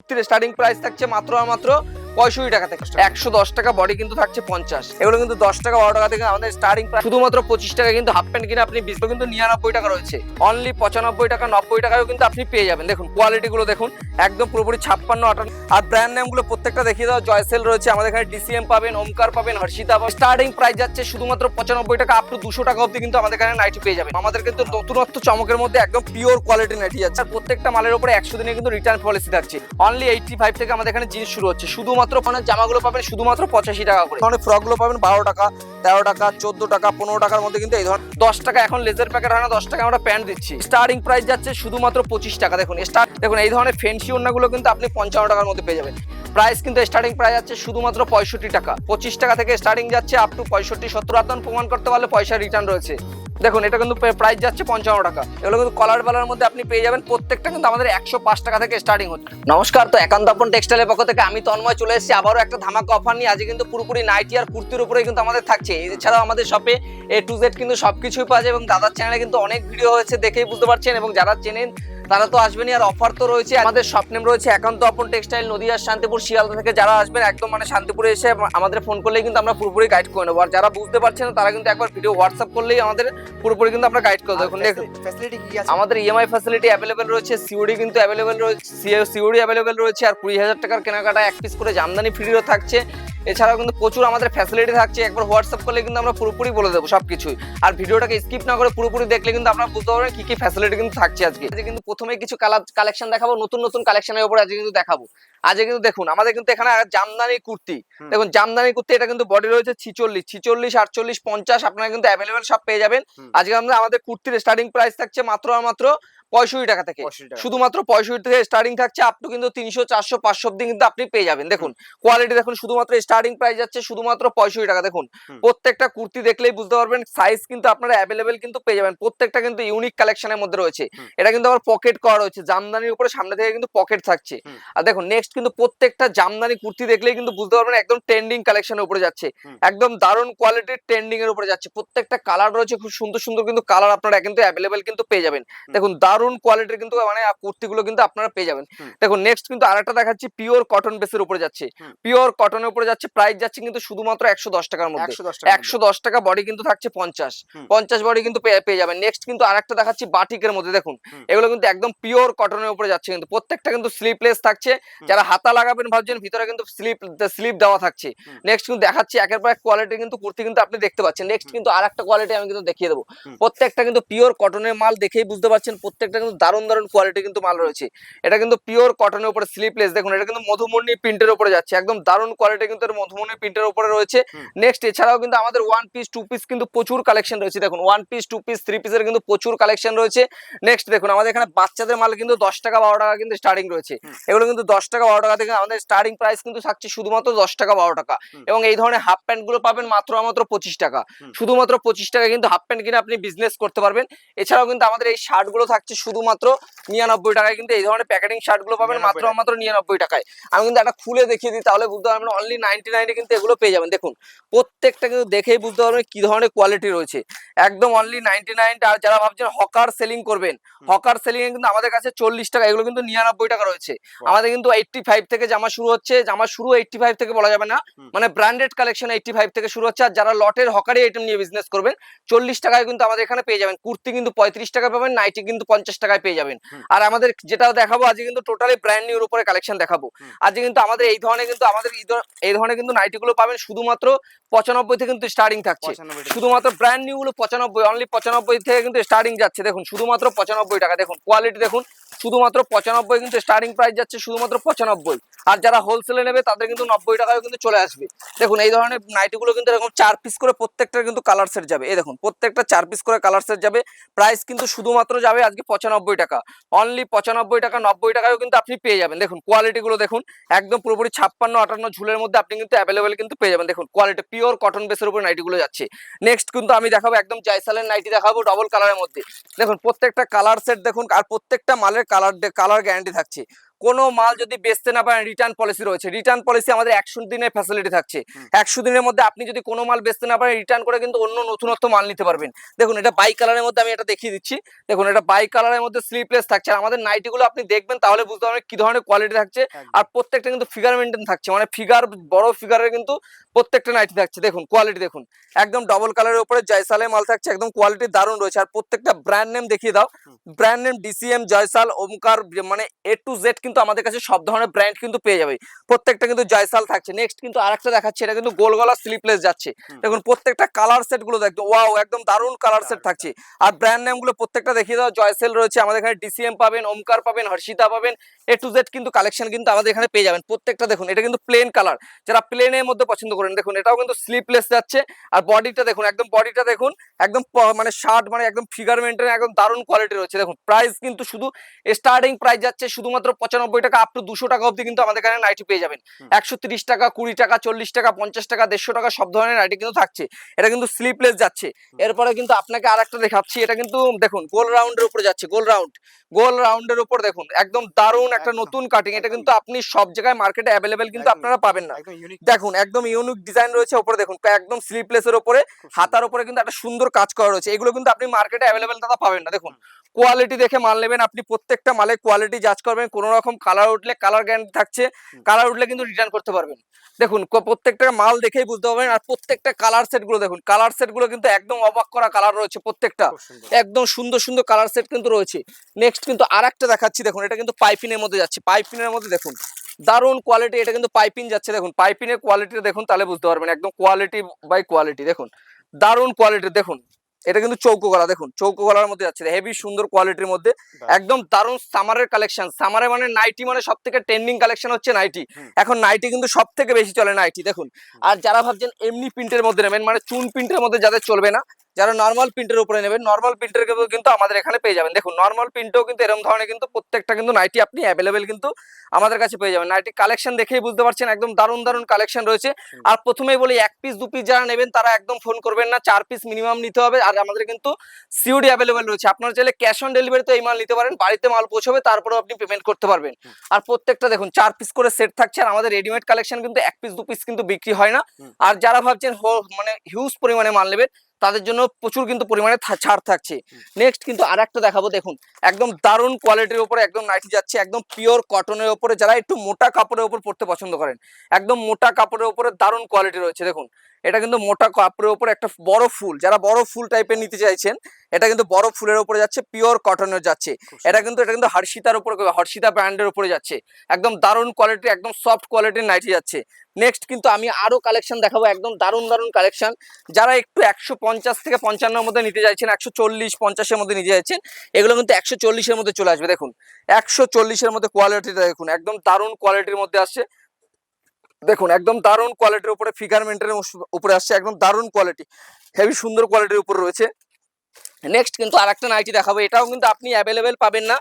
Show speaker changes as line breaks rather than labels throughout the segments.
Starting price থাকছে মাত্র 65 টাকা থেকে 110 টাকা, বডি কিন্তু থাকছে 50। এগুলো কিন্তু 10 টাকা 12 টাকা থেকে আমাদের স্টার্টিং প্রাইস শুধুমাত্র 25 টাকা। কিন্তু হাফ প্যান্ট কিনে আপনি 20 কিন্তু 99 টাকা রয়েছে, অনলি 95 টাকা 90 টাকায়ও কিন্তু আপনি পেয়ে যাবেন। দেখুন কোয়ালিটি গুলো দেখুন, একদম পুরোপুরি 56 58। আর ব্র্যান্ড নেম গুলো প্রত্যেকটা দেখিয়ে দাও। জয়সেল রয়েছে আমাদের এখানে, ডিসিএম পাবেন, ওমকার পাবেন, হর্ষিতা পাবেন। স্টার্টিং প্রাইস যাচ্ছে শুধুমাত্র 95 টাকা আপ টু 200 টাকা অবধি কিন্তু আমাদের এখানে নাইটি পেয়ে যাবেন। আমাদের কিন্তু নতুনত্ব চমকের মধ্যে একদম পিওর কোয়ালিটি নাইটি যাচ্ছে। আর প্রত্যেকটা মালের উপরে 100 দিনে কিন্তু রিটার্ন পলিসি থাকছে। অনলি 85 থেকে আমাদের এখানে জিনিস শুরু হচ্ছে। শুধুমাত্র জামাগুলো পাবেন শুধুমাত্র 85 টাকা করে। ধরনের ফ্রকগুলো পাবেন 12 টাকা 13 টাকা 14 টাকা 15 টাকার মধ্যে কিন্তু এই ধরনের 10 টাকা এখন লেজার প্যাকেট হয় না, 10 টাকা আমরা প্যান্ট দিচ্ছি। স্টার্টিং প্রাইস যাচ্ছে শুধুমাত্র 25 টাকা। দেখুন দেখুন এই ধরনের ফেন্সি ওড়নাগুলো কিন্তু আপনি 55 টাকার মধ্যে পেয়ে যাবেন। প্রাইস কিন্তু স্টার্টিং প্রাইস যাচ্ছে শুধুমাত্র 65 টাকা। 25 টাকা থেকে স্টার্টিং যাচ্ছে আপ টু 65 70। আপনার প্রমাণ করতে পারলে পয়সা রিটার্ন রয়েছে। দেখুন এটা কিন্তু প্রাইস যাচ্ছে 55 টাকা। এগুলো কিন্তু কলার বেলার মধ্যে আপনি পেয়ে যাবেন। প্রত্যেকটা কিন্তু আমাদের 105 টাকা থেকে স্টার্টিং হচ্ছে। নমস্কার, তো একান্ত আপন টেক্সটাইলের পক্ষ থেকে আমি তন্ময় চলে এসেছি আবারও একটা ধামাকা অফার নিয়ে। আজকে কিন্তু পুরোপুরি নাইটি আর কুর্তির উপরে কিন্তু আমাদের থাকছে। এছাড়াও আমাদের শপে A to Z কিন্তু সবকিছুই পাওয়া যায় এবং দাদার চ্যানেলে কিন্তু অনেক ভিডিও হয়েছে, দেখেই বুঝতে পারছেন। এবং যারা চেনেন তারা তো আসবেনই, আর অফার তো রয়েছে। আমাদের শপ নেম রয়েছে একান্ত আপন টেক্সটাইল, নদিয়ার শান্তিপুর। শিয়ালদা থেকে যারা আসবেন একদম শান্তিপুরে এসে আমাদের ফোন করলেই কিন্তু আমরা পুরোপুরি গাইড করে নেবো। আর যারা বুঝতে পারছেন না তারা কিন্তু একবার ভিডিও হোয়াটসঅ্যাপ করলেই আমাদের পুরোপুরি কিন্তু আমরা গাইড করে দেবো। দেখুন
ফ্যাসিলিটি কি আছে?
আমাদের ইএমআই ফ্যাসিলিটি অ্যাভেলেবেল রয়েছে, সিওডি কিন্তু অ্যাভেলেবেল রয়েছে, সিওডি অ্যাভেলেবেল রয়েছে। আর 20,000 টাকার কেনাকাটা 1 পিস করে জামদানি ফ্রিও থাকছে। এছাড়াও কিন্তু প্রচুর আমাদের ফ্যাসিলিটি থাকছে। একবার হোয়াটসঅ্যাপ করলে কিন্তু আমরা পুরোপুরি বলে দেবো সবকিছুই। আর ভিডিওটাকে স্কিপ না করে পুরোপুরি দেখলে কিন্তু আপনারা বুঝতে পারবেন কি কি ফ্যাসিলিটি কিন্তু থাকছে। আজকে কিন্তু প্রথমেই কিছু কালেকশন দেখাবো, নতুন নতুন কালেকশনের উপর আজকে কিন্তু দেখাবো। আজকে কিন্তু দেখুন আমাদের কিন্তু এখানে জামদানি কুর্তি, দেখুন জামদানি কুর্তি, এটা কিন্তু বডি রয়েছে 46 46 48 50। আপনারা কিন্তু অ্যাভেলেবেল সব পেয়ে যাবেন। আজকে আমাদের কুর্তির স্টার্টিং প্রাইস থাকছে মাত্র 65 টাকা থেকে। শুধুমাত্র 65 থেকে স্টার্টিং থাকছে আপ টু কিন্তু 300 400 500 অবধি কিন্তু আপনি পেয়ে যাবেন। দেখুন কোয়ালিটি দেখুন, শুধুমাত্র স্টার্টিং প্রাইস যাচ্ছে শুধুমাত্র 65 টাকা। দেখুন প্রত্যেকটা কুর্তি দেখলেই বুঝতে পারবেন, সাইজ কিন্তু আপনারা অ্যাভেলেবেল কিন্তু পেয়ে যাবেন। প্রত্যেকটা কিন্তু ইউনিক কালেকশনের মধ্যে রয়েছে। এটা কিন্তু আবার পকেট করা রয়েছে, জামদানির উপরে সামনে থেকে কিন্তু পকেট থাকছে। আর দেখুন নেক্সট কিন্তু প্রত্যেকটা জামদানি কুর্তি দেখলেই কিন্তু বুঝতে পারবেন একদম ট্রেন্ডিং কালেকশনের উপরে যাচ্ছে, একদম দারুণ কোয়ালিটির ট্রেন্ডিং এর উপরে যাচ্ছে। প্রত্যেকটা কালার রয়েছে খুব সুন্দর সুন্দর কিন্তু কালার আপনারা কিন্তু অ্যাভেলেবেল কিন্তু পেয়ে যাবেন। দেখুন দারুণ কোয়ালিটির কিন্তু কুর্তিগুলো কিন্তু আপনারা পেয়ে যাবেন। দেখুন নেক্সট কিন্তু আরেকটা দেখাচ্ছি, পিওর কটন বেসের উপরে যাচ্ছে, পিওর কটনের উপরে যাচ্ছে। প্রাইস যাচ্ছে কিন্তু শুধুমাত্র 110 টাকার মধ্যে। 110 টাকা, বডি কিন্তু থাকছে 50 বডি কিন্তু পেয়ে যাবেন। নেক্সট কিন্তু আরেকটা দেখাচ্ছি বাটিকের মধ্যে। দেখুন এগুলো কিন্তু একদম পিওর কটনের উপরে যাচ্ছে। কিন্তু প্রত্যেকটা কিন্তু স্লিপলেস থাকছে। যারা হাতা লাগাবেন ভাবছেন, ভিতরে কিন্তু স্লিপ দেওয়া থাকছে। নেক্সট কিন্তু দেখাচ্ছি একের পর এক কোয়ালিটি কিন্তু কুর্তি কিন্তু আপনি দেখতে পাচ্ছেন। নেক্সট কিন্তু আরেকটা কোয়ালিটি আমি কিন্তু দেখিয়ে দেবো। প্রত্যেকটা কিন্তু পিওর কটনের মাল, দেখেই বুঝতে পারছেন প্রত্যেকটা কিন্তু দারুণ দারুণ কোয়ালিটি কিন্তু মাল রয়েছে। এটা কিন্তু পিওর কটনের উপরে স্লিপলেস। দেখুন এটা কিন্তু মধুমণি প্রিন্টের উপরে যাচ্ছে, একদম দারুণ কোয়ালিটি কিন্তু মধুমণি প্রিন্টের উপরে রয়েছে। নেক্সট এছাড়াও কিন্তু আমাদের 1 পিস 2 পিস কিন্তু প্রচুর কালেকশন রয়েছে। দেখুন 1 পিস 2 পিস 3 পিসের কিন্তু প্রচুর কালেকশন রয়েছে। নেক্সট দেখুন আমাদের এখানে বাচ্চাদের মাল কিন্তু 10 টাকা 12 টাকা কিন্তু স্টার্টিং রয়েছে। এগুলো কিন্তু 10 টাকা 12 টাকা থেকে আমাদের স্টার্টিং প্রাইস কিন্তু থাকছে শুধুমাত্র 10 টাকা 12 টাকা। এবং এই ধরনের হাফ প্যান্ট গুলো পাবেন মাত্র 25 টাকা। শুধুমাত্র 25 টাকা কিন্তু হাফ প্যান্ট কিনে আপনি বিজনেস করতে পারবেন। এছাড়াও কিন্তু আমাদের এই শার্ট গুলো থাকছে শুধুমাত্র 99 টাকায়। কিন্তু এই ধরনের প্যাকেটিং শার্ট গুলো পাবেন মাত্র 99 টাকায়। আমি কিন্তু একটা খুলে দেখিয়ে দিই, তাহলে বুঝতে পারবেন অনলি 99 কিন্তু এগুলো পেয়ে যাবেন। দেখুন প্রত্যেকটা কিন্তু দেখেই বুঝতে পারবেন কি ধরনের কোয়ালিটি রয়েছে, একদম অনলি 99। আর যারা ভাবছেন হকার সেলিং করবেন, হকার সেলিং এ কিন্তু আমাদের কাছে 40 টাকা, এগুলো কিন্তু 99 টাকা রয়েছে। আমাদের কিন্তু 85 থেকে জামা শুরু হচ্ছে। জামা শুরু 85 থেকে বলা যাবে না, ব্র্যান্ডেড কালেকশন 85 থেকে শুরু হচ্ছে। আর যারা লটের হকারি আইটেম নিয়ে বিজনেস করবেন 40 টাকায় কিন্তু আমাদের এখানে পেয়ে যাবেন। কুর্তি কিন্তু 35 টাকা পাবেন, নাইটি কিন্তু 50 টাকায় পেয়ে যাবেন। আর আমাদের যেটাও দেখাবো আজকে কিন্তু টোটালি ব্র্যান্ড নিউর উপরে কালেকশন দেখাবো। আজকে কিন্তু আমাদের এই ধরনের কিন্তু এই ধরনের কিন্তু নাইটি গুলো পাবেন শুধুমাত্র 95 থেকে কিন্তু স্টার্টিং থাকছে। শুধুমাত্র ব্র্যান্ড নিউ গুলো 95, অনলি 95 থেকে কিন্তু স্টার্টিং যাচ্ছে। দেখুন শুধুমাত্র 95 টাকা। দেখুন কোয়ালিটি দেখুন, শুধুমাত্র 95 কিন্তু স্টার্টিং প্রাইস যাচ্ছে শুধুমাত্র 95। আর যারা হোলসেলে নেবে তাদের কিন্তু 90 টাকায় কিন্তু চলে আসবে। দেখুন এই ধরনের নাইটি গুলো কিন্তু এরকম 4 পিস করে প্রত্যেকটা কিন্তু কালার সেট যাবে। এই দেখুন প্রত্যেকটা 4 পিস করে কালার সেট যাবে। প্রাইস কিন্তু শুধুমাত্র যাবে আজকে 95 টাকা, অনলি 95 টাকা। 90 টাকায়ও কিন্তু আপনি পেয়ে যাবেন। দেখুন কোয়ালিটি গুলো দেখুন, একদম পুরোপুরি 56 58 ঝুলের মধ্যে আপনি কিন্তু অ্যাভেলেবেল কিন্তু পেয়ে যাবেন। দেখুন কোয়ালিটি পিওর কটন বেসের উপর নাইটি গুলো যাচ্ছে। নেক্সট কিন্তু আমি দেখাবো একদম জয়সালের নাইটি দেখাবো ডবল কালারের মধ্যে। দেখুন প্রত্যেকটা কালার সেট দেখুন, আর প্রত্যেকটা মালের কালার গ্যারান্টি থাকছে। কোনো মাল যদি বেচতে না পারেন রিটার্ন পলিসি রয়েছে। রিটার্ন পলিসি আমাদের 100 দিনের ফ্যাসিলিটি থাকছে। 100 দিনের মধ্যে আপনি যদি কোনো মাল বেচতে না পারেন রিটার্ন করে কিন্তু অন্য নতুনত্ব মাল নিতে পারবেন। দেখুন এটা বাই কালারের মধ্যে আমি এটা দেখিয়ে দিচ্ছি। দেখুন এটা বাই কালারের মধ্যে স্লিপলেস থাকছে। আর আমাদের নাইটিগুলো আপনি দেখবেন তাহলে বুঝতে পারবেন কি ধরনের কোয়ালিটি থাকছে। আর প্রত্যেকটা কিন্তু ফিগার মেইনটেইন থাকছে, মানে ফিগার বড় ফিগারের কিন্তু প্রত্যেকটা নাইটি থাকছে। দেখুন কোয়ালিটি দেখুন, একদম ডাবল কালারের উপরে জয়সালে মাল থাকছে, একদম কোয়ালিটি দারুণ রয়েছে। আর প্রত্যেকটা ব্র্যান্ড নেম দেখিয়ে দাও। ব্র্যান্ড নেম ডিসিএম, জয়সাল, ওমকার, মানে এ টু জেড কিন্তু আমাদের কাছে সব ধরনের ব্র্যান্ড কিন্তু পেয়ে যাবে। প্রত্যেকটা কিন্তু জয়সাল থাকছে। নেক্সট কিন্তু আরেকটা দেখাচ্ছি, এটা কিন্তু গোল গলা স্লিপলেস যাচ্ছে। দেখুন প্রত্যেকটা কালার সেট গুলো দেখো, ওয়াও একদম দারুণ কালার সেট থাকছে। আর ব্র্যান্ড নেম গুলো প্রত্যেকটা দেখিয়ে দাও। জয়সেল রয়েছে আমাদের এখানে, ডিসিএম পাবেন, ওমকার পাবেন, হর্ষিতা পাবেন, এ টু জেড কিন্তু কালেকশন কিন্তু আমাদের এখানে পেয়ে যাবেন। প্রত্যেকটা দেখুন, এটা কিন্তু প্লেন কালার, যারা প্লেনের মধ্যে পছন্দ করেন দেখুন এটাও কিন্তু স্লিপলেস যাচ্ছে। আর বডিটা দেখুন, একদম বডিটা দেখুন, একদম মানে শার্ট, মানে একদম ফিগার মেইনটেইন, একদম দারুণ কোয়ালিটি রয়েছে। দেখুন প্রাইস কিন্তু শুধু স্টার্টিং প্রাইস যাচ্ছে শুধুমাত্র 95 টাকা আপ টু 200 টাকা অবধি কিন্তু আমাদের এখানে নাইটি পেয়ে যাবেন। 130 টাকা, 20 টাকা, 40 টাকা, 50 টাকা, 150 টাকা সব ধরনের নাইটি কিন্তু থাকছে। এটা কিন্তু স্লিপলেস যাচ্ছে। এরপরে কিন্তু আপনাকে আরেকটা দেখাচ্ছি, এটা কিন্তু দেখুন গোল রাউন্ডের উপরে যাচ্ছে। গোল রাউন্ডের উপর দেখুন একদম দারুণ একটা নতুন কাটিং। এটা কিন্তু আপনি সব জায়গায় মার্কেটে অ্যাভেলেবেল কিন্তু আপনারা পাবেন না। দেখুন একদম ইউনিক ডিজাইন রয়েছে উপরে, দেখুন একদম স্লিপলেসের উপরে হাতার উপরে কিন্তু একটা সুন্দর কাজ করা রয়েছে। এগুলো কিন্তু আপনি মার্কেটে অ্যাভেলেবেল দাদা পাবেন না। দেখুন কোয়ালিটি দেখে মাল নেবেন, আপনি প্রত্যেকটা মালে কোয়ালিটি জাজ করবেন। কোনো রকম কালার উঠলে কালার গ্যারান্টি থাকছে, কালার উঠলে কিন্তু রিটার্ন করতে পারবেন। দেখুন প্রত্যেকটা মাল দেখেই বুঝতে পারবেন। আর প্রত্যেকটা কালার সেট গুলো দেখুন, কালার সেট গুলো কিন্তু একদম অবাক করা কালার রয়েছে। প্রত্যেকটা একদম সুন্দর সুন্দর কালার সেট কিন্তু রয়েছে। নেক্সট কিন্তু আরেকটা দেখাচ্ছি, দেখুন এটা কিন্তু পাইপিনের মধ্যে যাচ্ছে। পাইপিনের মধ্যে দেখুন দারুণ কোয়ালিটি, এটা কিন্তু পাইপিং যাচ্ছে। দেখুন পাইপিনের কোয়ালিটি দেখুন, তাহলে বুঝতে পারবেন একদম কোয়ালিটি বাই কোয়ালিটি। দেখুন দারুণ কোয়ালিটি, দেখুন এটা কিন্তু চৌকো গলা, দেখুন চৌকো গলার মধ্যে যাচ্ছে, হেভি সুন্দর কোয়ালিটির মধ্যে, একদম দারুণ সামারের কালেকশন। সামারে মানে নাইটি মানে সব থেকে ট্রেন্ডিং কালেকশন হচ্ছে নাইটি। এখন নাইটি কিন্তু সব থেকে বেশি চলে নাইটি। দেখুন আর যারা ভাবছেন এমনি প্রিন্টের মধ্যে নেবেন, মানে চুন প্রিন্টের মধ্যে যাদের চলবে না, যারা নর্মাল প্রিন্টের উপরে নেবেন, নর্মাল প্রিন্টের কিন্তু আমাদের এখানে পেয়ে যাবেন। দেখুন নর্মাল প্রিন্টেও কিন্তু এরকম ধরনের কিন্তু প্রত্যেকটা কিন্তু নাইটি আপনি অ্যাভেলেবেল কিন্তু আমাদের কাছে পেয়ে যাবেন। নাইটি কালেকশন দেখেই বুঝতে পারছেন একদম দারুণ দারুণ কালেকশন রয়েছে। আর প্রথমেই বলি, এক পিস দু পিস যারা নেবেন তারা একদম ফোন করবেন না, 4 পিস মিনিমাম নিতে হবে। আর আমাদের কিন্তু সিওডি অ্যাভেলেবেল রয়েছে, আপনারা চাইলে ক্যাশ অন ডেলিভারিতে এই মাল নিতে পারেন, বাড়িতে মাল পৌঁছবে তারপরেও আপনি পেমেন্ট করতে পারবেন। আর প্রত্যেকটা দেখুন 4 পিস করে সেট থাকছে। আর আমাদের রেডিমেড কালেকশন কিন্তু 1 পিস 2 পিস কিন্তু বিক্রি হয় না। আর যারা ভাবছেন মানে হিউজ পরিমাণে মাল নেবেন তাদের জন্য প্রচুর কিন্তু পরিমাণে ছাড় থাকছে। নেক্সট কিন্তু আরেকটা দেখাবো, দেখুন একদম দারুণ কোয়ালিটির উপরে একদম নাইটি যাচ্ছে, একদম পিওর কটনের উপরে। যারা একটু মোটা কাপড়ের উপর পড়তে পছন্দ করেন, একদম মোটা কাপড়ের উপরে দারুণ কোয়ালিটি রয়েছে। দেখুন এটা কিন্তু মোটা কাপড়ের উপরে একটা বড় ফুল, যারা বড় ফুল টাইপের নিতে চাইছেন, এটা কিন্তু বড় ফুলের উপরে যাচ্ছে, পিওর কটনের যাচ্ছে। এটা কিন্তু হর্ষিতার উপরে, হর্ষিতা ব্র্যান্ডের উপরে যাচ্ছে, একদম দারুণ কোয়ালিটি, একদম সফট কোয়ালিটির নাইটি যাচ্ছে। নেক্সট কিন্তু আমি আরো কালেকশন দেখাবো, একদম দারুণ দারুণ কালেকশন। যারা একটু 150 থেকে 55 মধ্যে নিতে চাইছেন, 140-50 মধ্যে নিতে চাইছেন, এগুলো কিন্তু 140 মধ্যে চলে আসবে। দেখুন 140 মধ্যে কোয়ালিটিটা দেখুন, একদম দারুণ কোয়ালিটির মধ্যে আসছে। দেখুন একদম দারুণ কোয়ালিটির উপরে, ফিগার মেইনটেইনের উপরে আসছে, একদম দারুণ কোয়ালিটি, হেভি সুন্দর কোয়ালিটির উপর রয়েছে। নেক্সট কিন্তু আরেকটা নাইটি দেখাবো, এটাও কিন্তু আপনি অ্যাভেলেবেল পাবেন না।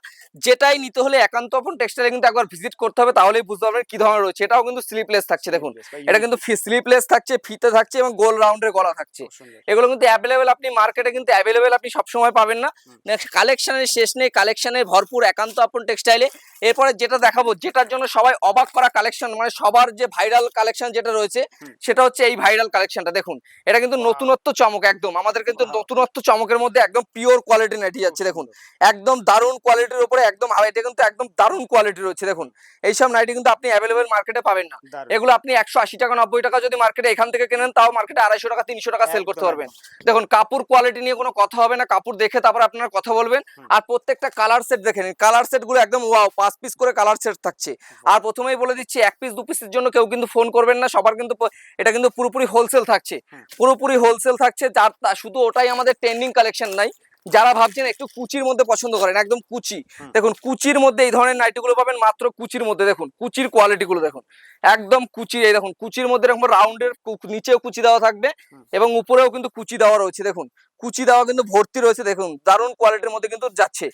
যেটাই নিতে হলে একান্ত আপন টেক্সটাইলে কিন্তু একবার ভিজিট করতে হবে, তাহলেই বুঝতে পারবেন কি ধরনের রয়েছে। এটাও কিন্তু স্লিপলেস থাকছে। দেখুন এটা কিন্তু স্লিপলেস থাকছে, ফিতে থাকছে এবং গোল রাউন্ডের গলা থাকছে। এগুলো কিন্তু অ্যাভেলেবেল আপনি মার্কেটে কিন্তু অ্যাভেলেবেল আপনি সবসময় পাবেন না। নেক্সট কালেকশনের শেষ নেই, কালেকশনের ভরপুর একান্ত আপন টেক্সটাইলে। এরপরে যেটা দেখাবো, যেটার জন্য সবাই অবাক করা কালেকশন, মানে সবার যে ভাইরাল কালেকশন যেটা রয়েছে, সেটা হচ্ছে এই ভাইরাল কালেকশনটা। দেখুন এটা কিন্তু নতুনত্ব চমক, একদম আমাদের কিন্তু নতুনত্ব চমকের মধ্যে একদম পিওর কোয়ালিটি নাইটি যাচ্ছে। দেখুন একদম দারুণ কোয়ালিটির উপরে, একদম এটা কিন্তু একদম দারুণ কোয়ালিটি রয়েছে। দেখুন এইসব নাইটি কিন্তু আপনি অ্যাভেলেবেল মার্কেটে পাবেন না। এগুলো আপনি 180 টাকা 90 টাকা যদি মার্কেটে এখান থেকে কেনেন, তাও মার্কেটে 250 টাকা 300 টাকা সেল করতে পারবেন। দেখুন কাপড় কোয়ালিটি নিয়ে কোনো কথা হবে না, কাপড় দেখে তারপর আপনারা কথা বলবেন। আর প্রত্যেকটা কালার সেট দেখে নিন, কালার সেট গুলো একদম ওয়াও, 5 পিস করে কালার সেট থাকছে। আর প্রথমেই বলে দিচ্ছি, 1 পিস 2 পিসের জন্য কেউ কিন্তু ফোন করবেন না, সবার কিন্তু এটা কিন্তু পুরোপুরি হোলসেল থাকছে, পুরোপুরি হোলসেল থাকছে। যার শুধু ওটাই আমাদের ট্রেন্ডিং কালেকশন নাই। যারা ভাবছেন একটু কুচির মধ্যে পছন্দ করেন, একদম কুচি, দেখুন কুচির মধ্যে এই ধরনের নাইটি গুলো পাবেন মাত্র কুচির মধ্যে। দেখুন কুচির কোয়ালিটি গুলো দেখুন, একদম কুচি। এই দেখুন কুচির মধ্যে এরকম রাউন্ডের নিচেও কুচি দেওয়া থাকবে এবং উপরেও কিন্তু কুচি দেওয়া রয়েছে। দেখুন কুচি দেওয়া কিন্তু ভর্তি রয়েছে, দেখুন দারুণ কোয়ালিটির মধ্যে কিন্তু যাচ্ছে।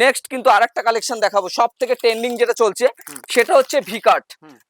নেক্সট কিন্তু আরেকটা কালেকশন দেখাবো, সব থেকে ট্রেন্ডিং যেটা চলছে সেটা হচ্ছে ভিকাট।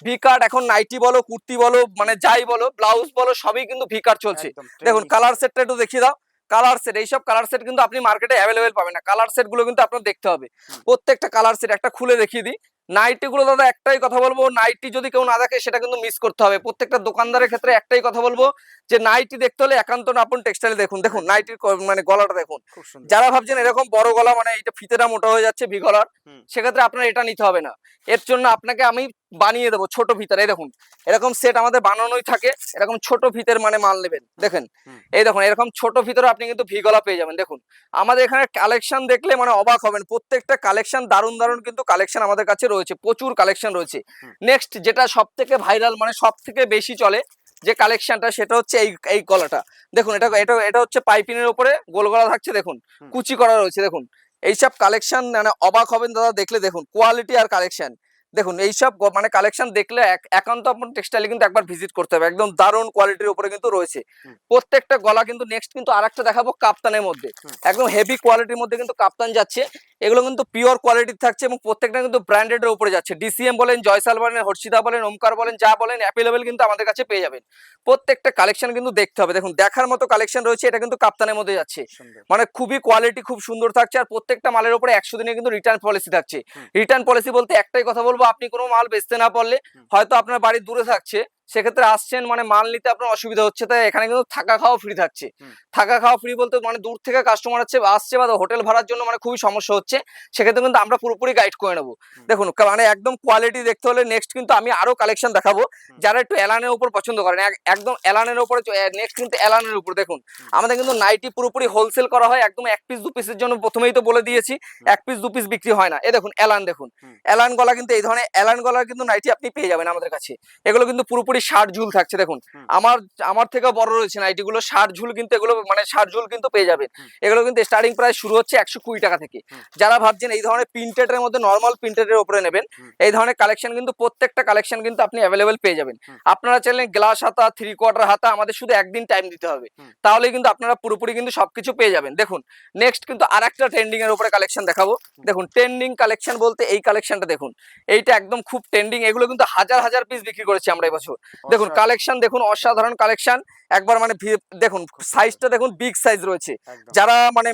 ভিকাট এখন নাইটি বলো, কুর্তি বলো, মানে যাই বলো, ব্লাউজ বলো, সবই কিন্তু ভিকাট চলছে। দেখুন কালার সেটটা একটু দেখিয়ে দাও। কালার সেট, এইসব কালার সেট কিন্তু আপনি মার্কেটে অ্যাভেলেবেল পাবেন না। কালার সেট গুলো কিন্তু আপনার দেখতে হবে, প্রত্যেকটা কালার সেট একটা খুলে দেখিয়ে দিই। নাইটি গুলো দাদা একটাই কথা বলবো, নাইটি যদি কেউ না দেখে সেটা কিন্তু মিস করতে হবে। প্রত্যেকটা দোকানদারের ক্ষেত্রে একটাই কথা বলবো যে নাইটি দেখতে হলে একান্ত আপন টেক্সটাইল দেখুন। দেখুন নাইটির মানে গলাটা দেখুন,
খুব সুন্দর।
যারা ভাবছেন এরকম বড় গলা মানে এটা ফিতেটা মোটা হয়ে যাচ্ছে ভি গলার,
হুম।
সেক্ষেত্রে আপনার এটা নিতে হবে না। এর জন্য আপনাকে আমি বানিয়ে দেবো ছোট ফিতার। এই দেখুন এরকম সেট আমাদের বানানোই থাকে, এরকম ছোট ফিতের মানে মাল নেবেন। দেখেন
হুম।
এই দেখুন এরকম ছোট ফিতেরও আপনি কিন্তু ভি গলা পেয়ে যাবেন। দেখুন আমাদের এখানে কালেকশন দেখলে মানে অবাক হবেন, প্রত্যেকটা কালেকশন দারুণ দারুণ কিন্তু কালেকশন আমাদের কাছে রয়েছে, প্রচুর কালেকশন রয়েছে।
হুম।
নেক্সট যেটা সব থেকে ভাইরাল মানে সব থেকে বেশি চলে যে কালেকশনটা, সেটা হচ্ছে এই এই গলাটা। দেখুন এটা এটা এটা হচ্ছে পাইপিনের উপরে গোল গলা থাকছে, দেখুন
হুম।
কুচি করা রয়েছে। দেখুন এইসব কালেকশন মানে অবাক হবেন দাদা দেখলে। দেখুন কোয়ালিটি আর কালেকশন দেখুন, এইসব মানে কালেকশন দেখলে একান্ত আপনার টেক্সটাইলে কিন্তু একবার ভিজিট করতে হবে। একদম দারুণ কোয়ালিটির উপরে কিন্তু রয়েছে
হুম।
প্রত্যেকটা গলা। কিন্তু নেক্সট কিন্তু আরেকটা দেখাবো কাপ্তানের মধ্যে,
হুম।
একদম হেভি কোয়ালিটির মধ্যে কিন্তু কাপ্তান যাচ্ছে। এগুলো কিন্তু পিওর কোয়ালিটির থাকছে এবং প্রত্যেকটা কিন্তু ব্র্যান্ডেডের উপরে যাচ্ছে। ডিসিএম বলেন, জয়সাল বলেন, হর্ষিতা বলেন, ওমকার বলেন, যা বলেন অ্যাভেলেবেল কিন্তু আমাদের কাছে পেয়ে যাবেন। প্রত্যেকটা কালেকশন কিন্তু দেখতে হবে। দেখুন দেখার মতো কালেকশন রয়েছে, এটা কিন্তু কাপ্তানের মধ্যে যাচ্ছে,
সুন্দর।
মানে খুবই কোয়ালিটি খুব সুন্দর থাকছে। আর প্রত্যেকটা মালের উপরে 100 দিনে কিন্তু রিটার্ন পলিসি থাকছে।
হুম।
রিটার্ন পলিসি বলতে একটাই কথা বলবো, আপনি কোনো মাল বেচতে না পারলে,
হুম।
হয়তো আপনার বাড়ি দূরে থাকছে, সেক্ষেত্রে আসছেন মানে মাল নিতে আপনার অসুবিধা হচ্ছে, তাই এখানে কিন্তু থাকা খাওয়া ফ্রি থাকছে।
হুম।
থাকা খাওয়া ফ্রি বলতে মানে দূর থেকে কাস্টমার আসছে বা হোটেল ভাড়ার জন্য মানে খুবই সমস্যা হচ্ছে, সেক্ষেত্রে কিন্তু আমরা পুরোপুরি গাইড করে নেবো।
হুম।
দেখুন মানে একদম কোয়ালিটি দেখতে হলে নেক্সট কিন্তু আমি আরো কালেকশন দেখাবো।
হুম।
যারা একটু এলানের উপর পছন্দ করেন একদম এলানের উপরে, নেক্সট কিন্তু এলানের উপর দেখুন
হুম।
আমাদের কিন্তু নাইটি পুরোপুরি হোলসেল করা হয়। একদম এক পিস দু পিসের জন্য প্রথমেই তো বলে দিয়েছি,
হুম।
এক পিস দু পিস বিক্রি হয় না। এই দেখুন এলান, দেখুন
হুম।
এলান গলা কিন্তু এই ধরনের এলান গলার কিন্তু নাইটি আপনি পেয়ে যাবেন আমাদের কাছে। এগুলো কিন্তু পুরোপুরি 60 ঝুল থাকছে। দেখুন
হুম।
আমার আমার থেকে বড় রয়েছে নাইটিগুলো 60 ঝুল, কিন্তু এগুলো মানে 60 ঝুল কিন্তু পেয়ে যাবেন।
হুম।
এগুলো কিন্তু স্টার্টিং প্রাইস শুরু হচ্ছে 120 টাকা থেকে।
হুম।
যারা ভাবছেন এই ধরনের প্রিন্টেডের মধ্যে নরমাল প্রিন্টেডের উপরে নেবেন,
হুম।
এই ধরনের কালেকশন কিন্তু প্রত্যেকটা কালেকশন কিন্তু আপনি অ্যাভেলেবেল পেয়ে যাবেন।
হুম।
আপনারা চাইলে গ্লাস হাতা, 3/4 হাতা, আমাদের শুধু একদিন টাইম দিতে হবে,
হুম।
তাহলেই কিন্তু আপনারা পুরোপুরি কিন্তু সবকিছু পেয়ে যাবেন। দেখুন নেক্সট কিন্তু আরেকটা ট্রেন্ডিং এর উপরে কালেকশন দেখাবো।
হুম।
দেখুন ট্রেন্ডিং কালেকশন বলতে এই কালেকশনটা দেখুন, এইটা একদম খুব ট্রেন্ডিং। এগুলো কিন্তু হাজার হাজার পিস বিক্রি করেছি আমরা এবছর। দেখুন
অসাধারণ।
কালেকশন দেখুন, অসাধারণ কালেকশন একবার মানে দেখুন
খুব সুন্দর।
সাইজটা দেখুন, বিগ সাইজ রয়েছে।
একদম।
যারা মানে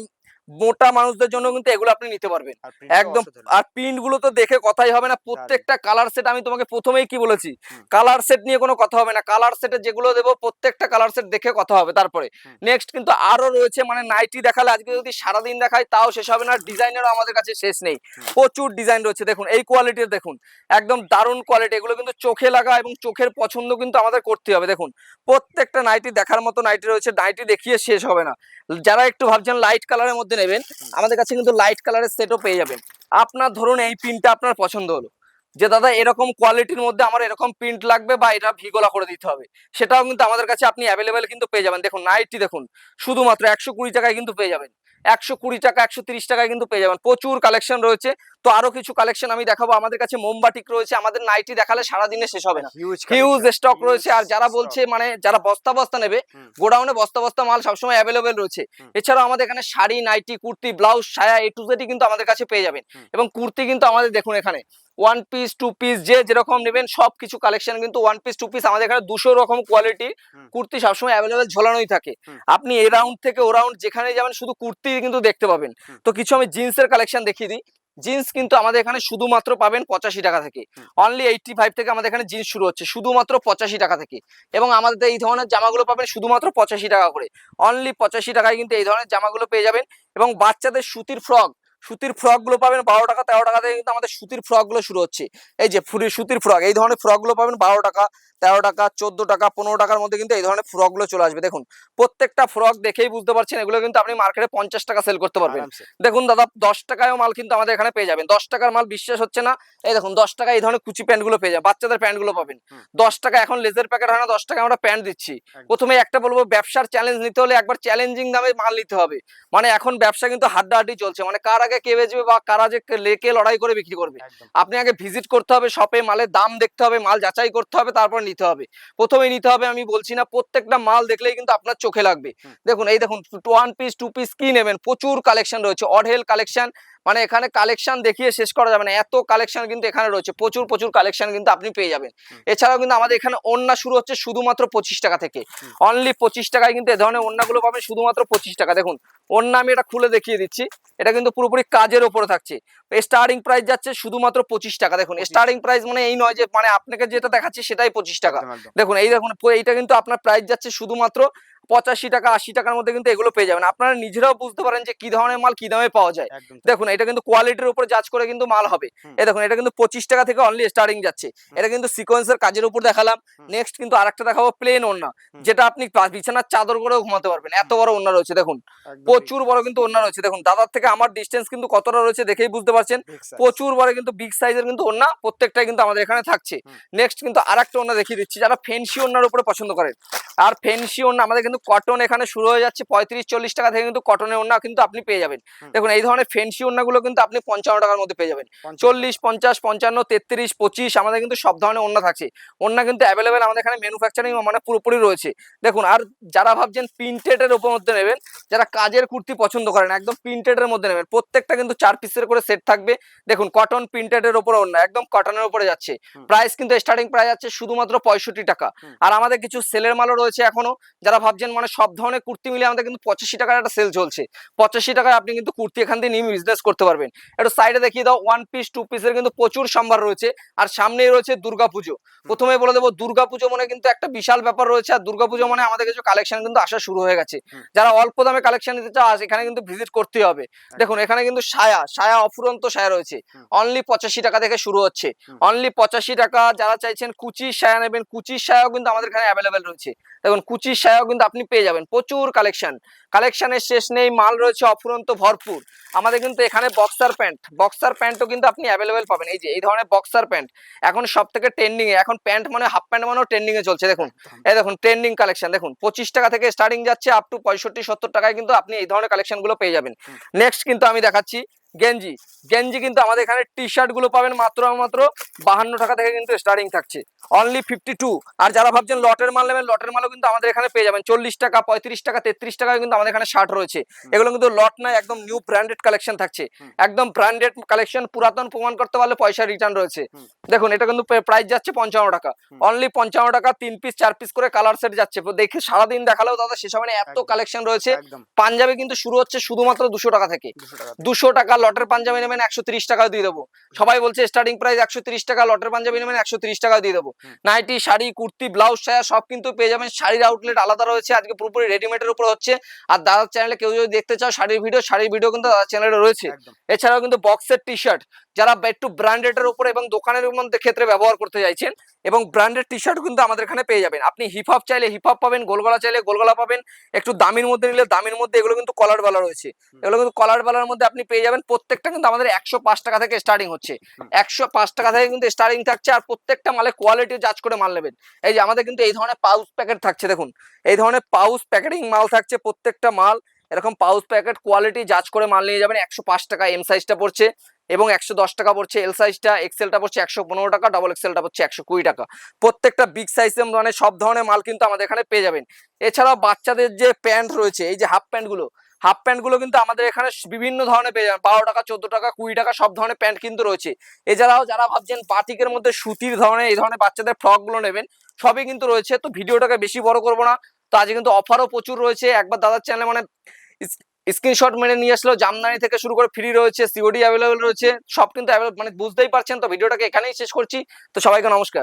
মোটা মানুষদের জন্য কিন্তু এগুলো আপনি নিতে পারবেন
আর প্রিন্টটাও
একদম।
অসাধারণ।
আর প্রিন্ট গুলো তো দেখে কথাই হবে না,
দারুণ।
প্রত্যেকটা কালার সেট আমি তোমাকে প্রথমেই কি বলেছি,
হুম।
কালার সেট নিয়ে কোনো কথা হবে না। কালার সেটে যেগুলো দেবো প্রত্যেকটা কালার সেট দেখে কথা হবে। তারপরে
হুম।
নেক্সট কিন্তু আরো রয়েছে, মানে নাইটি দেখালে আজকে যদি সারাদিন দেখাই তাও শেষ হবে না। ডিজাইনেরও আমাদের কাছে শেষ নেই,
হুম।
প্রচুর ডিজাইন রয়েছে। দেখুন এই কোয়ালিটির দেখুন, একদম দারুণ কোয়ালিটি। এগুলো কিন্তু চোখে লাগা এবং চোখের পছন্দ কিন্তু আমাদের করতে হবে। দেখুন প্রত্যেকটা নাইটি দেখার মতো নাইটি রয়েছে, নাইটি দেখিয়ে শেষ হবে না। যারা একটু ভাবছেন লাইট কালারের মধ্যে নেবেন,
হুম।
আমাদের কাছে কিন্তু লাইট কালারের সেটও পেয়ে যাবেন। আপনার ধরুন এই প্রিন্টটা আপনার পছন্দ হলো, যে দাদা এরকম কোয়ালিটির মধ্যে আমার এরকম প্রিন্ট লাগবে বা এটা ভিগোলা করে দিতে হবে, সেটাও কিন্তু আমাদের কাছে আপনি অ্যাভেলেবেল কিন্তু পেয়ে যাবেন। দেখুন নাইটি দেখুন শুধুমাত্র 120 টাকায় কিন্তু পেয়ে যাবেন, 120 টাকা 130 টাকায় কিন্তু পেয়ে যাবেন। প্রচুর কালেকশন রয়েছে। তো আরো কিছু কালেকশন আমি দেখাবো। আমাদের কাছে মোমবাটিক রয়েছে, আমাদের নাইটি দেখালে সারাদিনে শেষ হবে না,
huge
huge
collection,
stock
huge
রয়েছে। আর যারা
স্টক।
বলছে মানে যারা বস্তা বস্তা নেবে,
হুম।
গোডাউনে বস্তা বস্তা মাল সবসময় অ্যাভেলেবেল রয়েছে।
হুম।
এছাড়াও আমাদের এখানে শাড়ি, নাইটি, কুর্তি, ব্লাউজ, সায়া এ টু জেড কিন্তু আমাদের কাছে পেয়ে যাবেন।
হুম।
এবং কুর্তি কিন্তু আমাদের দেখুন এখানে ওয়ান পিস টু পিস যে যেরকম নেবেন সব কিছু কালেকশন কিন্তু ওয়ান পিস টু পিস আমাদের এখানে 200 রকম কোয়ালিটি
হুম।
কুর্তি সবসময় অ্যাভেলেবেল ঝোলানোই থাকে।
হুম।
আপনি এ রাউন্ড থেকে ও রাউন্ড যেখানে যাবেন শুধু কুর্তি কিন্তু দেখতে পাবেন।
হুম।
তো কিছু আমি জিন্সের কালেকশন দেখিয়ে দিই। জিন্স কিন্তু আমাদের এখানে শুধুমাত্র পাবেন 85 টাকা থেকে,
হুম।
অনলি 85 থেকে আমাদের এখানে জিন্স শুরু হচ্ছে শুধুমাত্র 85 টাকা থেকে। এবং আমাদের এই ধরনের জামাগুলো পাবেন শুধুমাত্র 85 টাকা করে, অনলি 85 টাকায় কিন্তু এই ধরনের জামাগুলো পেয়ে যাবেন। এবং বাচ্চাদের সুতির ফ্রক গুলো পাবেন 12 টাকা 13 টাকা থেকে কিন্তু আমাদের সুতির ফ্রক গুলো শুরু হচ্ছে। এই যে সুতির ফ্রক, এই ধরনের ফ্রক গুলো পাবেন 12 টাকা 13 টাকা 14 টাকা 15 টাকার মধ্যে কিন্তু এই ধরনের ফ্রক গুলো চলে আসবে। দেখুন প্রত্যেকটা ফ্রক দেখেই বুঝতে পারছেন এগুলো কিন্তু আপনি মার্কেটে 50 টাকা সেল করতে পারবেন।
আরামসে।
দেখুন দাদা 10 টাকায়ও মাল কিন্তু আমাদের এখানে পেয়ে যাবেন। 10 টাকার মাল বিশ্বাস হচ্ছে না, এই দেখুন 10 টাকা এই ধরনের কুচি প্যান্ট গুলো পেয়ে যাবেন, বাচ্চাদের প্যান্ট গুলো পাবেন
হুম।
10 টাকা। এখন লেজের প্যাকেট হয় না, 10 টাকা আমরা প্যান্ট দিচ্ছি।
একদম।
প্রথমে একটা বলবো, ব্যবসার চ্যালেঞ্জ নিতে হলে একবার চ্যালেঞ্জিং দামে মাল নিতে হবে। মানে এখন ব্যবসা কিন্তু হাড্ডাহাড্ডি চলছে, মানে কার আগে কে বেচবে বা কারা যে লেকে লড়াই করে বিক্রি করবে।
একদম।
আপনি আগে ভিজিট করতে হবে শপে, মালের দাম দেখতে হবে, মাল যাচাই করতে হবে, তারপর নিতে হবে। প্রথমেই নিতে হবে আমি বলছি না, প্রত্যেকটা মাল দেখলেই কিন্তু আপনার চোখে লাগবে।
হুম।
দেখুন এই দেখুন ওয়ান পিস টু পিস কি নেবেন, প্রচুর কালেকশন রয়েছে, অঢেল কালেকশন। মানে এখানে কালেকশন দেখিয়ে শেষ করা যাবে না, এত কালেকশন কিন্তু এখানে রয়েছে, প্রচুর প্রচুর কালেকশন কিন্তু আপনি পেয়ে যাবেন। এছাড়াও কিন্তু আমাদের এখানে ওড়না শুরু হচ্ছে শুধুমাত্র 25 টাকা থেকে, অনলি 25 টাকায় কিন্তু এ ধরনের ওড়নাগুলো পাবেন শুধুমাত্র 25 টাকা। দেখুন ওড়না আমি এটা খুলে দেখিয়ে দিচ্ছি, এটা কিন্তু পুরোপুরি কাজের উপরে থাকছে। স্টার্টিং প্রাইস যাচ্ছে শুধুমাত্র 25 টাকা। দেখুন স্টার্টিং প্রাইস মানে এই নয় যে মানে আপনাকে যেটা দেখাচ্ছি সেটাই 25 টাকা। দেখুন এই দেখুন এইটা কিন্তু আপনার প্রাইস যাচ্ছে শুধুমাত্র 85 টাকা 80 টাকার মধ্যে কিন্তু এগুলো পেয়ে যাবেন। আপনারা নিজেরাও বুঝতে পারেন যে কি ধরনের মাল কি দামে পাওয়া যায়। দেখুন এটা কিন্তু কোয়ালিটির উপর জাজ করে কিন্তু মাল হবে। এই দেখুন এটা কিন্তু 25 টাকা থেকে অনলি স্টার্টিং যাচ্ছে। এটা কিন্তু সিকোয়েন্সের কাজের উপর দেখালাম। নেক্সট কিন্তু আরেকটা দেখাবো প্লেন ওড়না, যেটা আপনি বিছানার চাদর করেও ঘুমাতে পারবেন, এত বড় ওড়না রয়েছে। দেখুন প্রচুর বড় কিন্তু ওড়না রয়েছে। দেখুন দাদার থেকে আমার ডিস্টেন্স কিন্তু কতটা রয়েছে দেখেই বুঝতে পারছেন, প্রচুর বড় কিন্তু বিগ সাইজের কিন্তু ওড়না প্রত্যেকটাই কিন্তু আমাদের এখানে থাকছে। নেক্সট কিন্তু আরেকটা ওড়না দেখিয়ে দিচ্ছি, যারা ফেন্সি ওড়নার উপরে পছন্দ করেন। আর ফেন্সি ওড়না আমাদের কিন্তু কটন এখানে শুরু হয়ে যাচ্ছে 35-40 টাকা থেকে কিন্তু কটনের ওড়না কিন্তু আপনি পেয়ে যাবেন। দেখুন এই ধরনের ফেন্সি ওড়নাগুলো কিন্তু আপনি 55 টাকার মধ্যে পেয়ে যাবেন। 40, 50, 55, 33, 25 আমাদের কিন্তু সব ধরনের ওড়না থাকছে। ওড়না কিন্তু অ্যাভেলেবেল আমাদের এখানে ম্যানুফ্যাকচারিং মানে পুরোপুরি রয়েছে। দেখুন আর যারা ভাবছেন প্রিন্টেডের উপর মধ্যে নেবেন, যারা কাজের কুর্তি পছন্দ করেন একদম প্রিন্টেডের মধ্যে নেবেন, প্রত্যেকটা কিন্তু 4 পিসের করে সেট থাকবে। দেখুন কটন প্রিন্টেডের উপরে ওড়না একদম কটনের উপরে যাচ্ছে। প্রাইস কিন্তু স্টার্টিং প্রাইস আছে শুধুমাত্র 65 টাকা। আর আমাদের কিছু সেলের মালও রয়েছে এখনো, যারা ভাবছেন মানে সব ধরনের কুর্তি মিলে আমাদের কিন্তু 85 টাকার একটা সেল চলছে। 85 টাকায় আপনি কিন্তু কুর্তি এখান থেকে নিয়ে বিজনেস করতে পারবেন। একটু সাইডে দেখিয়ে দাও, 1 পিস 2 পিসের কিন্তু প্রচুর সম্ভার রয়েছে। আর সামনেই রয়েছে দুর্গাপুজো। প্রথমে বলে দেবো দুর্গাপুজো মানে কিন্তু একটা বিশাল ব্যাপার রয়েছে। আর দুর্গাপুজো মানে আমাদের কিছু কালেকশন কিন্তু আসা শুরু হয়ে গেছে। যারা অল্প দামে কালেকশন নিতে চাও এখানে কিন্তু ভিজিট করতে হবে। দেখুন এখানে কিন্তু সায়া অফুরন্ত সায়া রয়েছে, অনলি 85 টাকা থেকে শুরু হচ্ছে। অনলি 85 টাকা। যারা চাইছেন কুচির সায়া নেবেন, কুচির সায়াও কিন্তু আমাদের এখানে অ্যাভেলেবেল রয়েছে। দেখুন কুচির সায়াও কিন্তু আপনি পেয়ে যাবেন, প্রচুর কালেকশনের শেষ নেই, মাল রয়েছে অফুরন্ত ভরপুর। আমাদের কিন্তু এখানে বক্সার প্যান্টও কিন্তু আপনি অ্যাভেলেবেল পাবেন। এই যে এই ধরনের বক্সার প্যান্ট এখন সব থেকে ট্রেন্ডিং এ, এখন প্যান্ট মানে হাফ প্যান্ট মানেও ট্রেন্ডিং এ চলছে। দেখুন এই দেখুন ট্রেন্ডিং কালেকশন, দেখুন 25 টাকা থেকে স্টার্টিং যাচ্ছে আপ টু 65-70 টাকায় কিন্তু আপনি এই ধরনের কালেকশন গুলো পেয়ে যাবেন। নেক্সট কিন্তু আমি দেখাচ্ছি গেঞ্জি কিন্তু আমাদের এখানে টি শার্ট গুলো পাবেন মাত্র 52 টাকা থেকে কিন্তু স্টার্টিং থাকছে, অনলি 52। আর যারা ভাবছেন লটের মাল নেবেন, লটের মালও কিন্তু আমাদের এখানে পেয়ে যাবেন 40 টাকা 35 টাকা 33 টাকায় কিন্তু আমাদের এখানে শার্ট রয়েছে। এগুলো কিন্তু লট নয়, একদম নিউ ব্র্যান্ডেড কালেকশন থাকছে, একদম ব্র্যান্ডেড কালেকশন। পুরাতন প্রমাণ করতে পারলে পয়সা রিটার্ন রয়েছে। দেখুন এটা কিন্তু প্রাইস যাচ্ছে 55 টাকা, অনলি 55 টাকা। 3 পিস 4 পিস করে কালার সেট যাচ্ছে। দেখে সারাদিন দেখালেও দাদা শেষ হবে না, এত কালেকশন রয়েছে। পাঞ্জাবি কিন্তু শুরু হচ্ছে শুধুমাত্র 200 টাকা থেকে। 200 টাকা লটের পাঞ্জাবি নেবেন 130 টাকা দিয়ে দেবো। সবাই বলছে স্টার্টিং প্রাইস 130 টাকা, লটের পাঞ্জাবি নেবেন 130 টাকা দিয়ে দেবো। নাইটি, শাড়ি, কুর্তি, ব্লাউজ, সায়া সব কিন্তু পেয়ে যাবেন। শাড়ির আউটলেট আলাদা রয়েছে, আজকে পুরোপুরি রেডিমেডের উপর হচ্ছে। আর দাদার চ্যানেলে কেউ যদি দেখতে চাও শাড়ির ভিডিও কিন্তু দাদার চ্যানেলে রয়েছে। এছাড়াও কিন্তু বক্সের টি শার্ট, যারা একটু ব্র্যান্ডেডের উপরে এবং দোকানের মধ্যে ক্ষেত্রে ব্যবহার করতে চাইছেন, এবং ব্র্যান্ডেড টি শার্ট কিন্তু আমাদের এখানে পেয়ে যাবেন। আপনি হিপ হপ চাইলে হিপ হপ পাবেন, গোলগলা চাইলে গোলগলা পাবেন, একটু দামির মধ্যে নিলে দামির মধ্যে। এগুলো কিন্তু কলার বালা রয়েছে, এগুলো কিন্তু কলার বালার মধ্যে আপনি পেয়ে যাবেন। প্রত্যেকটা কিন্তু আমাদের 105 টাকা থেকে স্টার্টিং হচ্ছে, 105 টাকা থেকে কিন্তু স্টার্টিং থাকছে। আর প্রত্যেকটা মালে কোয়ালিটি জাজ করে মাল নেবেন। এই যে আমাদের কিন্তু এই ধরনের পাউচ প্যাকেট থাকছে, দেখুন এই ধরনের পাউচ প্যাকেটিং মাল থাকছে। প্রত্যেকটা মাল এরকম পাউচ প্যাকেট কোয়ালিটি জাজ করে মাল নিয়ে যাবেন। 105 টাকা এম সাইজটা পড়ছে, এবং 110 টাকা পড়ছে এল সাইজটা, এক্সেলটা পড়ছে 115 টাকা, ডবল এক্সেলটা পড়ছে 120 টাকা। প্রত্যেকটা বিগ সাইজ মানে সব ধরনের মাল কিন্তু আমাদের এখানে পেয়ে যাবেন। এছাড়াও বাচ্চাদের যে প্যান্ট রয়েছে, এই যে হাফ প্যান্টগুলো কিন্তু আমাদের এখানে বিভিন্ন ধরনের পেয়ে যাবেন। 12 টাকা 14 টাকা 20 টাকা সব ধরনের প্যান্ট কিন্তু রয়েছে। এছাড়াও যারা ভাবছেন বাটিকের মধ্যে সুতির ধরনের এই ধরনের বাচ্চাদের ফ্রকগুলো নেবেন, সবই কিন্তু রয়েছে। তো ভিডিওটাকে বেশি বড় করবো না, তো আজকে কিন্তু অফারও প্রচুর রয়েছে। একবার দাদার চ্যানেলে মানে স্ক্রিনশট মেরে নিয়ে আসলেও জামদানি থেকে শুরু করে ফ্রি রয়েছে, সিওডি অ্যাভেলেবেল রয়েছে, সব কিন্তু মানে বুঝতেই পারছেন। তো ভিডিওটাকে এখানেই শেষ করছি। তো সবাইকে নমস্কার।